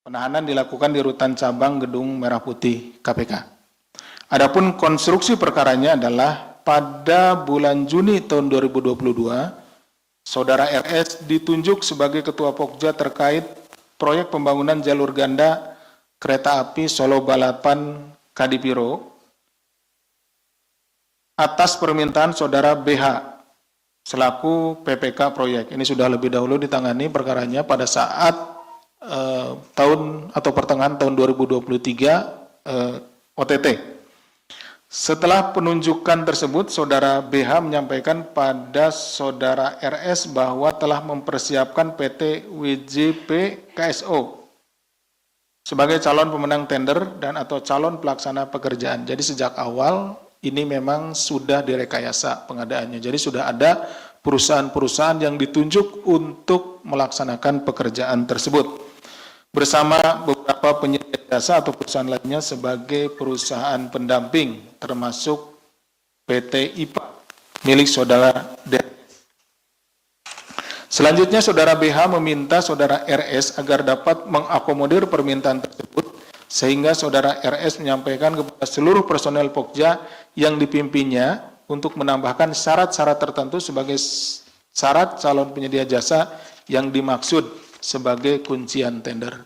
Penahanan dilakukan di rutan cabang Gedung Merah Putih KPK. Adapun konstruksi perkaranya adalah pada bulan Juni tahun 2022, Saudara RS ditunjuk sebagai Ketua Pokja terkait proyek pembangunan jalur ganda kereta api Solo Balapan Kadipiro atas permintaan Saudara BH selaku PPK proyek. Ini sudah lebih dahulu ditangani perkaranya pada saat tahun atau pertengahan tahun 2023 OTT. Setelah penunjukan tersebut, Saudara BH menyampaikan pada Saudara RS bahwa telah mempersiapkan PT WJP KSO sebagai calon pemenang tender dan atau calon pelaksana pekerjaan. Jadi sejak awal ini memang sudah direkayasa pengadaannya. Jadi sudah ada perusahaan-perusahaan yang ditunjuk untuk melaksanakan pekerjaan tersebut bersama beberapa penyedia jasa atau perusahaan lainnya sebagai perusahaan pendamping, termasuk PT IPA milik Saudara DRS. Selanjutnya Saudara BH meminta Saudara RS agar dapat mengakomodir permintaan tersebut, sehingga Saudara RS menyampaikan kepada seluruh personel Pokja yang dipimpinnya untuk menambahkan syarat-syarat tertentu sebagai syarat calon penyedia jasa yang dimaksud sebagai kuncian tender.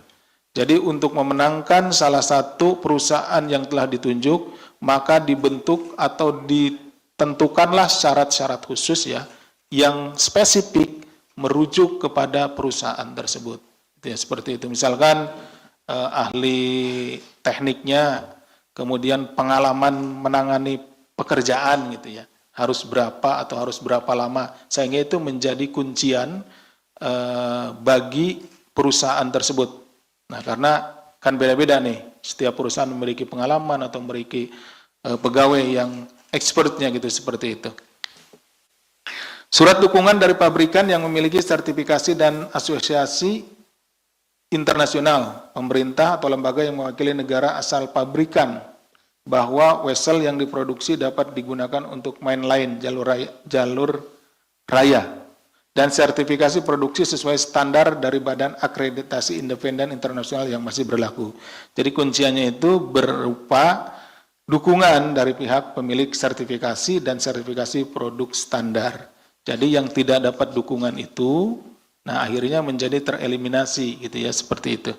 Jadi untuk memenangkan salah satu perusahaan yang telah ditunjuk, maka dibentuk atau ditentukanlah syarat-syarat khusus ya, yang spesifik merujuk kepada perusahaan tersebut. Ya, seperti itu. Misalkan ahli tekniknya, kemudian pengalaman menangani pekerjaan gitu ya, harus berapa atau harus berapa lama, sehingga itu menjadi kuncian bagi perusahaan tersebut. Nah, karena kan beda-beda nih, setiap perusahaan memiliki pengalaman atau memiliki pegawai yang expertnya gitu, seperti itu. Surat dukungan dari pabrikan yang memiliki sertifikasi dan asosiasi internasional, pemerintah atau lembaga yang mewakili negara asal pabrikan, bahwa wesel yang diproduksi dapat digunakan untuk mainline jalur raya, dan sertifikasi produksi sesuai standar dari Badan Akreditasi Independen Internasional yang masih berlaku. Jadi kunciannya itu berupa dukungan dari pihak pemilik sertifikasi dan sertifikasi produk standar. Jadi yang tidak dapat dukungan itu, nah akhirnya menjadi tereliminasi gitu ya, seperti itu.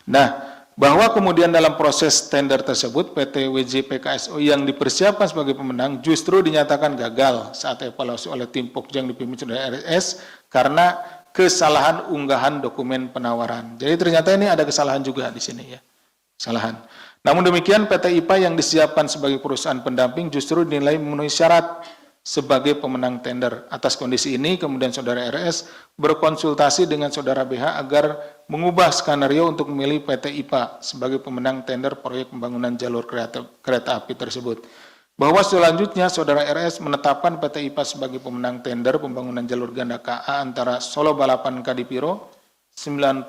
Nah, bahwa kemudian dalam proses tender tersebut PT WJP KSO yang dipersiapkan sebagai pemenang justru dinyatakan gagal saat evaluasi oleh tim Pokja yang dipimpin Saudara RS karena kesalahan unggahan dokumen penawaran. Jadi ternyata ini ada kesalahan juga di sini ya, kesalahan. Namun demikian PT IPA yang disiapkan sebagai perusahaan pendamping justru dinilai memenuhi syarat sebagai pemenang tender. Atas kondisi ini, kemudian Saudara RS berkonsultasi dengan Saudara BH agar mengubah skenario untuk memilih PT IPA sebagai pemenang tender proyek pembangunan jalur kereta api tersebut. Bahwa selanjutnya Saudara RS menetapkan PT IPA sebagai pemenang tender pembangunan jalur ganda KA antara Solo Balapan Kadipiro 96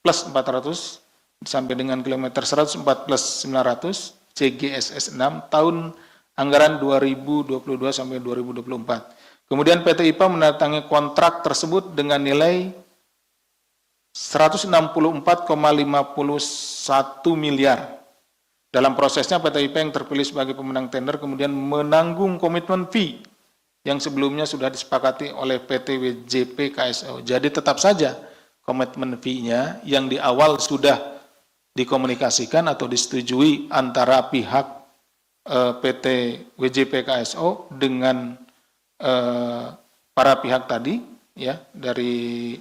plus 400 sampai dengan kilometer 104 plus 900 CGSS 6 tahun anggaran 2022 sampai 2024. Kemudian PT IPA menandatangani kontrak tersebut dengan nilai 164,51 miliar. Dalam prosesnya PT IPA yang terpilih sebagai pemenang tender kemudian menanggung komitmen fee yang sebelumnya sudah disepakati oleh PT WJP KSO. Jadi tetap saja komitmen fee-nya yang di awal sudah dikomunikasikan atau disetujui antara pihak PT WJP KSO dengan para pihak tadi ya, dari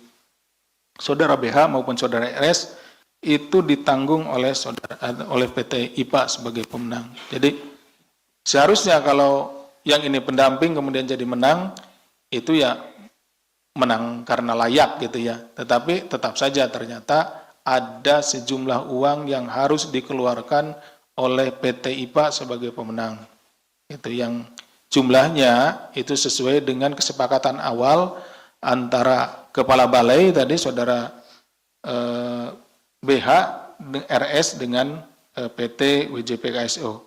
Saudara BH maupun Saudara RS itu ditanggung oleh PT IPA sebagai pemenang. Jadi seharusnya kalau yang ini pendamping kemudian jadi menang, itu ya menang karena layak gitu ya. Tetapi tetap saja ternyata ada sejumlah uang yang harus dikeluarkan oleh PT IPA sebagai pemenang. Itu yang jumlahnya itu sesuai dengan kesepakatan awal antara Kepala Balai tadi Saudara BH RS dengan PT WJP KSO.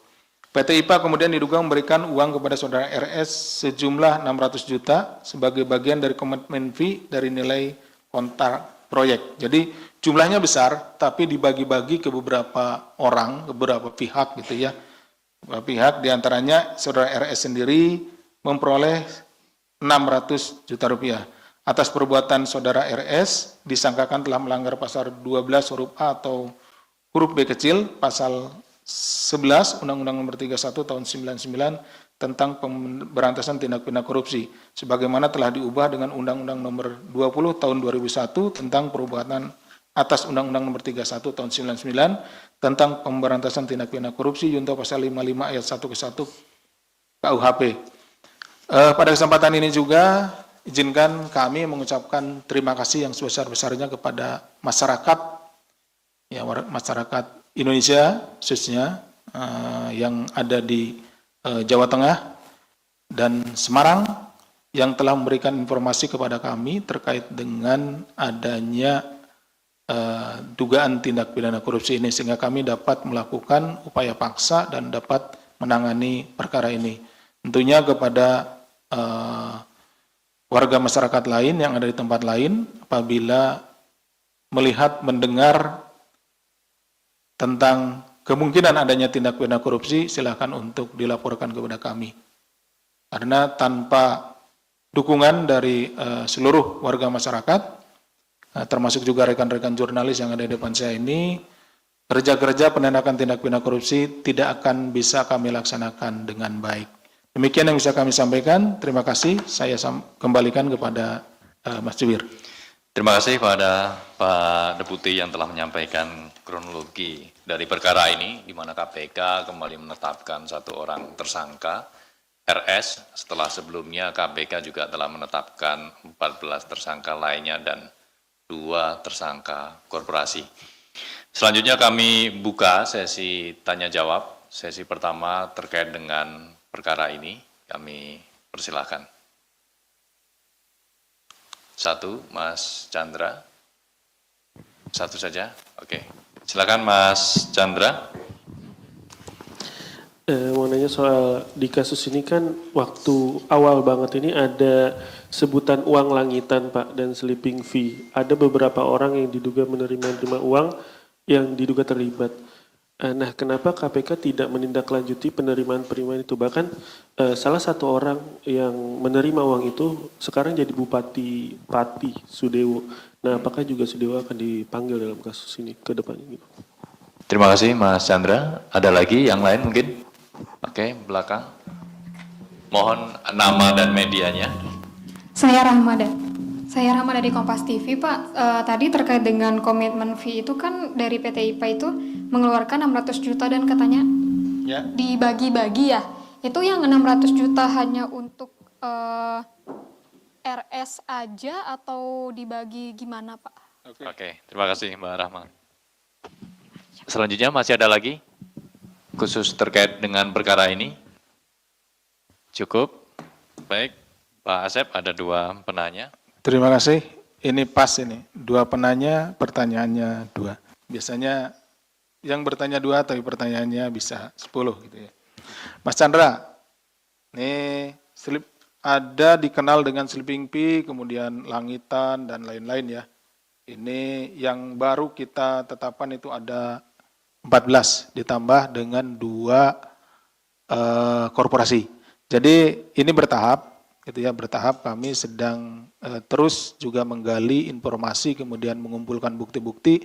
PT IPA kemudian diduga memberikan uang kepada Saudara RS sejumlah 600 juta sebagai bagian dari komitmen fee dari nilai kontrak proyek. Jadi jumlahnya besar, tapi dibagi-bagi ke beberapa orang, ke beberapa pihak gitu ya. Beberapa pihak diantaranya saudara RS sendiri memperoleh 600 juta rupiah. Atas perbuatan saudara RS disangkakan telah melanggar pasal 12 huruf A atau huruf B kecil, pasal 11 Undang-Undang Nomor 31 Tahun 99 tentang pemberantasan tindak pidana korupsi, sebagaimana telah diubah dengan Undang-Undang Nomor 20 Tahun 2001 tentang perbuatan atas Undang-Undang Nomor 31 Tahun 99 tentang pemberantasan tindak pidana korupsi junto pasal 55 ayat 1 ke 1 KUHP. Pada kesempatan ini juga izinkan kami mengucapkan terima kasih yang sebesar-besarnya kepada masyarakat, ya, masyarakat Indonesia khususnya yang ada di Jawa Tengah dan Semarang yang telah memberikan informasi kepada kami terkait dengan adanya dugaan tindak pidana korupsi ini, sehingga kami dapat melakukan upaya paksa dan dapat menangani perkara ini. Tentunya kepada warga masyarakat lain yang ada di tempat lain, apabila melihat, mendengar tentang kemungkinan adanya tindak pidana korupsi, silakan untuk dilaporkan kepada kami. Karena tanpa dukungan dari seluruh warga masyarakat, termasuk juga rekan-rekan jurnalis yang ada di depan saya ini, kerja-kerja penindakan tindak pidana korupsi tidak akan bisa kami laksanakan dengan baik. Demikian yang bisa kami sampaikan. Terima kasih. Saya kembalikan kepada Mas Juwir. Terima kasih kepada Pak Deputi yang telah menyampaikan kronologi dari perkara ini, di mana KPK kembali menetapkan satu orang tersangka, RS, setelah sebelumnya KPK juga telah menetapkan 14 tersangka lainnya dan 2 tersangka korporasi. Selanjutnya kami buka sesi tanya jawab. Sesi pertama terkait dengan perkara ini, kami persilahkan. 1, Mas Chandra. 1 saja, oke. Silakan Mas Chandra. Mau nanya soal di kasus ini kan waktu awal banget ini ada sebutan uang langitan Pak dan sleeping fee. Ada beberapa orang yang diduga menerima uang yang diduga terlibat. Nah, kenapa KPK tidak menindaklanjuti penerimaan itu? Bahkan salah satu orang yang menerima uang itu sekarang jadi Bupati Pati Sudewo. Nah, apakah juga Sudewo akan dipanggil dalam kasus ini ke depannya? Terima kasih Mas Chandra. Ada lagi yang lain mungkin? Oke, belakang. Mohon nama dan medianya. Saya Rahma dari Kompas TV, Pak. Tadi terkait dengan komitmen fee itu kan dari PT IPA itu mengeluarkan 600 juta dan katanya dibagi-bagi ya. Itu yang 600 juta hanya untuk RS aja atau dibagi gimana, Pak? Oke, terima kasih Mbak Rahma. Selanjutnya masih ada lagi khusus terkait dengan perkara ini? Cukup? Baik, Pak Asep ada 2 penanya. Terima kasih. Ini pas ini. 2 penanya, pertanyaannya 2. Biasanya yang bertanya 2 tapi pertanyaannya bisa 10 gitu ya. Mas Chandra, ini ada dikenal dengan sleeping fee, kemudian langitan dan lain-lain ya. Ini yang baru kita tetapkan itu ada 14 ditambah dengan 2 korporasi. Jadi ini bertahap. Gitu ya, bertahap kami sedang terus juga menggali informasi, kemudian mengumpulkan bukti-bukti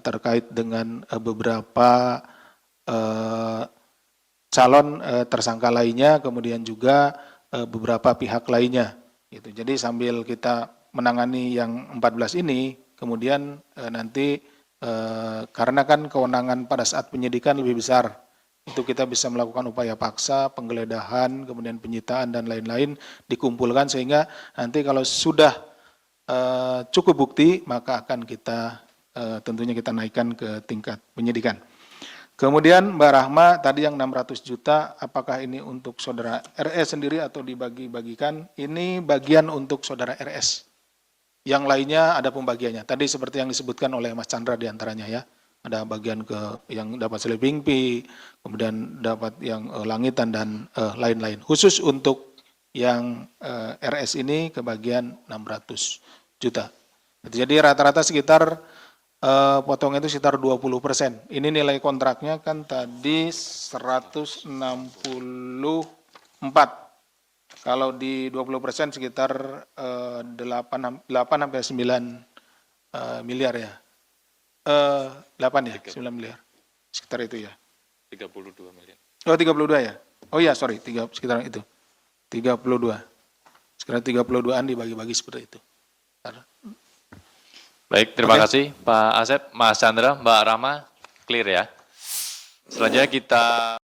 terkait dengan beberapa calon tersangka lainnya, kemudian juga beberapa pihak lainnya. Gitu. Jadi sambil kita menangani yang 14 ini, kemudian nanti karena kan kewenangan pada saat penyidikan lebih besar, itu kita bisa melakukan upaya paksa, penggeledahan, kemudian penyitaan dan lain-lain dikumpulkan sehingga nanti kalau sudah cukup bukti maka akan kita tentunya kita naikkan ke tingkat penyidikan. Kemudian Mbak Rahma tadi yang 600 juta apakah ini untuk saudara RS sendiri atau dibagi-bagikan? Ini bagian untuk saudara RS. Yang lainnya ada pembagiannya. Tadi seperti yang disebutkan oleh Mas Chandra diantaranya ya. Ada bagian yang dapat sleeping fee, kemudian dapat yang langitan dan lain-lain. Khusus untuk yang RS ini kebagian 600 juta. Jadi rata-rata sekitar potongnya itu sekitar 20%. Ini nilai kontraknya kan tadi 164. Kalau di 20% sekitar 8 sampai 9 miliar ya. 8 ya, 9 miliar. Sekitar itu ya. 32 miliar. Oh, 32 ya. Oh iya, sorry, sekitar itu. 32. Sekitar 32-an dibagi-bagi seperti itu. Baik, terima kasih Pak Asep, Mas Chandra, Mbak Rama, clear ya. Selanjutnya kita